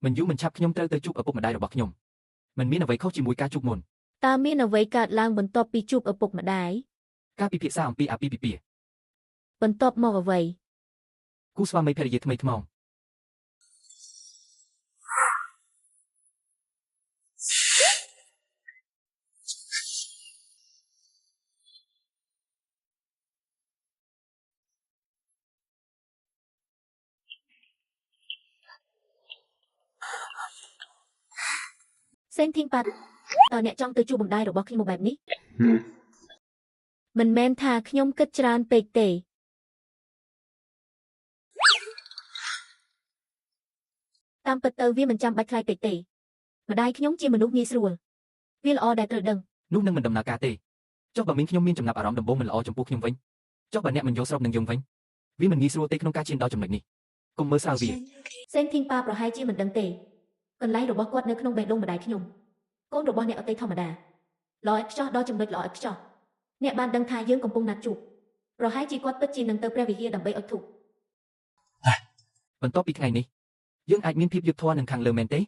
មិនយូរមិនឆាប់ខ្ញុំត្រូវទៅជួបឪពុកម្ដាយរបស់ខ្ញុំមិនមានអ្វីខុសជាមួយការជួបមុនតើមានអ្វីកើតឡើងបន្ទាប់ពីជួបឪពុកម្ដាយការពិភាក្សាអំពីអាពាហ៍ពិពាហ៍បន្ទាប់មកអ្វីគូស្វាមីភរិយាថ្មីថ្មោងសេងធីងប៉ាតើអ្នកចង់ទៅជួបម្ដាយរបស់ខ្ញុំបែបនេះមិនមែនថាខ្ញុំគិតច្រើនពេកទេតាមពិតទៅវាមិនចាំបាច់ខ្លាចពេកទេម្ដាយខ្ញុំជាមនុស្សងាយស្រួលវាល្អដែលត្រូវដឹងនោះនឹងមិនដំណើរការទេចុះបើមានខ្ញុំមានចំណាប់អារម្មណ៍ដំបូងមិនល្អចំពោះខ្ញុំវិញចុះបើអ្នកមិនយកស្របនឹងយើងវិញវាមិនងាយស្រួលទេក្នុងការឈានដល់ចំណុចនេះកុំមើលស្រាវវាសេងធីងប៉ាប្រហែលជាមិនដឹងទេកន្លែងរបស់គាត់នៅក្នុងបេះដូងម្ដាយខ្ញុំកូនរបស់អ្នកអតីតធម្មតាល្អឥតខ្ចោះដល់ចំណុចល្អឥតខ្ចោះអ្នកបានដឹងថាយើងកំពុងណាត់ជួបប្រហែលជាគាត់ពិតជានឹងទៅព្រះវិហារដើម្បីអុជធូបបន្ទាប់ពីថ្ងៃនេះយើងអាចមានភាពយុត្តិធម៌នឹងខាងលើមែនទេ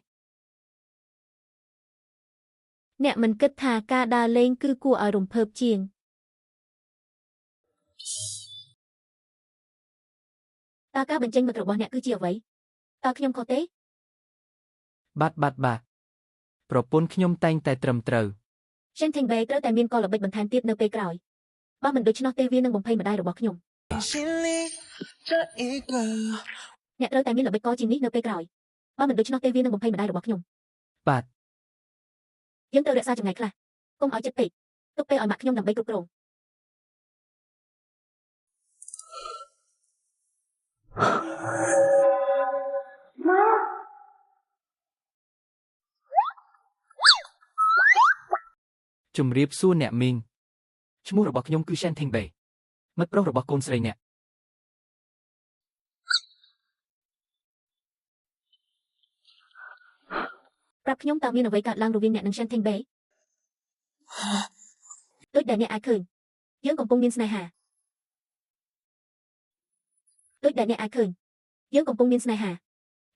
អ្នកមិនគិតថាការដើរលេងគឺគួរឲ្យរំភើបជាងតើការបញ្ចេញមតិរបស់អ្នកគឺជាអ្វីតើខ្ញុំខុសទេបាទប្រពន្ធខ្ញុំតែងតែត្រឹមត្រូវShen Tengbei ត្រូវតែមានកលល្បិចបន្ថែមទៀតនៅពេលក្រោយបើមិនដូច្នោះទេវានឹងបំភ័យម្ដាយរបស់ខ្ញុំអ្នកត្រូវតែមានល្បិចកលជាងនេះនៅពេលក្រោយបើមិនដូច្នោះទេវានឹងបំភ័យម្ដាយរបស់ខ្ញុំបាទយើងត្រូវរក្សាចម្ងាយខ្លះកុំឲ្យចិត្តពេកទុកពេលឲ្យម៉ាក់ខ្ញុំដើម្បីគ្រប់គ្រងជំរាបសួរអ្នកមីងឈ្មោះរបស់ខ្ញុំគឺ Shen Tengbei មិត្តប្រុសរបស់កូនស្រីអ្នកប្រាប់ខ្ញុំតើមានអ្វីកើតឡើងរវាងអ្នកនិង Shen Tengbei ដូចដែលអ្នកអាចឃើញយើងកំពុងមានស្នេហា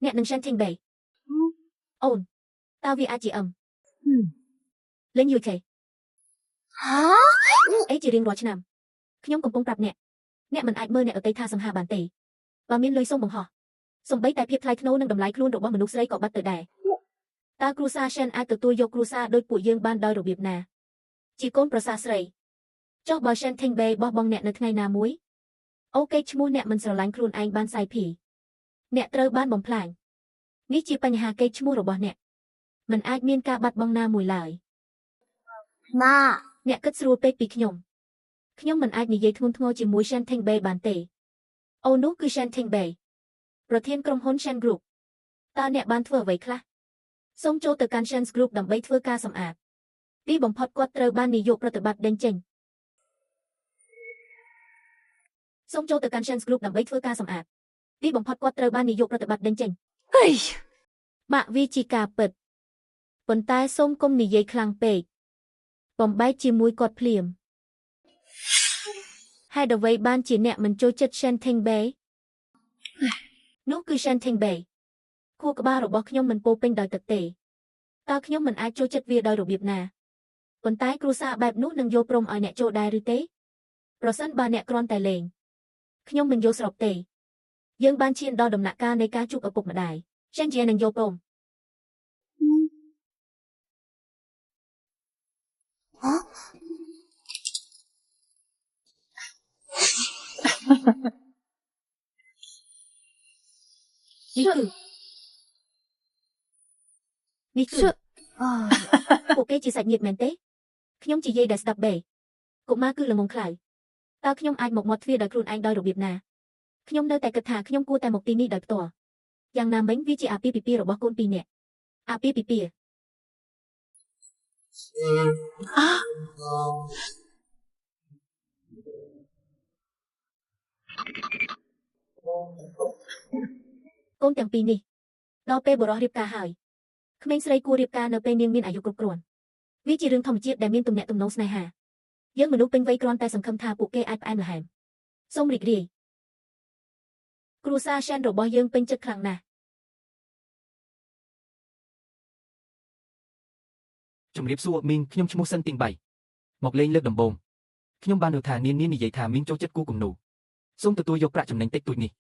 អ្នកនិង Shen Tengbei អូនតើវាអាចជាលេងយូរទេអីជារៀងរាល់ឆ្នាំខ្ញុំកំពុងប្រាប់អ្នកមិនអាចមើលអ្នកអតីតថាសង្ហាបានទេបើមានលុយសុំបង្ហោះសំបីតែភាពថ្លៃថ្នូរនិងតម្លៃខ្លួនរបស់មនុស្សស្រីក៏បាត់ទៅដែរតើគ្រួសារ Shen អាចទទួលយកគ្រួសារដូចពួកយើងបានដោយរបៀបណាជាកូនប្រសាស្រីចុះបើ Shen Tengbei បោះបង់អ្នកនៅថ្ងៃណាមួយអូខេឈ្មោះអ្នកមិនស្រឡាញ់ខ្លួនឯងបានសាយភីអ្នកត្រូវបានបំផ្លាញនេះជាបញ្ហាកេរ្តិ៍ឈ្មោះរបស់អ្នកមិនអាចមានការបាត់បង់ណាមួយឡើយម៉ាអ្នកគិតស្រួលពេកពីខ្ញុំមិនអាចនិយាយធ្ងន់ធ្ងរជាមួយ Shen Tengbei បានទេអូនោះគឺ Shen Tengbei ប្រធានក្រុមហ៊ុន Shen Group តើអ្នកបានធ្វើអ្វីខ្លះសូមចូលទៅកាន់ Shen Group ដើម្បីធ្វើការសម្អាតទីបំផុតគាត់ត្រូវបាននាយកប្រតិបត្តិដេញចេញសូមចូលទៅកាន់ Shen Group ដើម្បីធ្វើការសម្អាតទីបំផុតគាត់ត្រូវបាននាយកប្រតិបត្តិដេញចេញម៉ាក់វាជាការពិតប៉ុន្តែសូមកុំនិយាយខ្លាំងពេកបំបែកជាមួយគាត់ភ្លាមហេតុអ្វីបានជាអ្នកមិនចូលចិត្ត Shen Tengbei នោះគឺ Shen Tengbei ខួរក្បាលរបស់ខ្ញុំមិនពោពេញដោយទឹកទេតើខ្ញុំមិនអាចចូលចិត្តវាដោយរបៀបណាប៉ុន្តែគ្រួសារបែបនោះនឹងយល់ព្រមឲ្យអ្នកចូលដែរឬទេប្រសិនបើអ្នកគ្រាន់តែលេងខ្ញុំមិនយល់ស្របទេយើងបានឈានដល់ដំណាក់កាលនៃការជួបឪពុកម្ដាយ Shen ជានឹងយល់ព្រមនេះគឺពួកគេជាសាច់ញាតិមែនទេខ្ញុំជាយាយដែលស្ដាប់បេកុមារគឺល្ងងខ្លៅតើខ្ញុំអាចមកមាត់ទ្វារដោយខ្លួនឯងដោយរបៀបណាខ្ញុំនៅតែគិតថាខ្ញុំគួរតែមកទីនេះដោយផ្ទាល់យ៉ាងណាមិញវាជាអាពាហ៍ពិពាហ៍របស់កូនពីរនាក់អាពាហ៍ពិពាហ៍កូនទាំងពីរនេះដល់ពេលបុរសរៀបការហើយក្មេងស្រីគួររៀបការនៅពេលនាងមានអាយុគ្រប់គ្រាន់វាជារឿងធម្មជាតិដែលមានទំនាក់ទំនងស្នេហាយើងមនុស្សពេញវ័យគ្រាន់តែសង្ឃឹមថាពួកគេអាចផ្អែមល្ហែមសូមរីករាយគ្រួសារ Shen របស់យើងពេញចិត្តខ្លាំងណាស់ ជំរាបសួរមីងខ្ញុំឈ្មោះសិនទីង3មកលេងលើកដំបូងខ្ញុំបាននៅថានាងនិយាយថាមីងចូលចិត្តគូគំនូសូមទទួលយកប្រាក់ចំណេញតិចតួចនេះ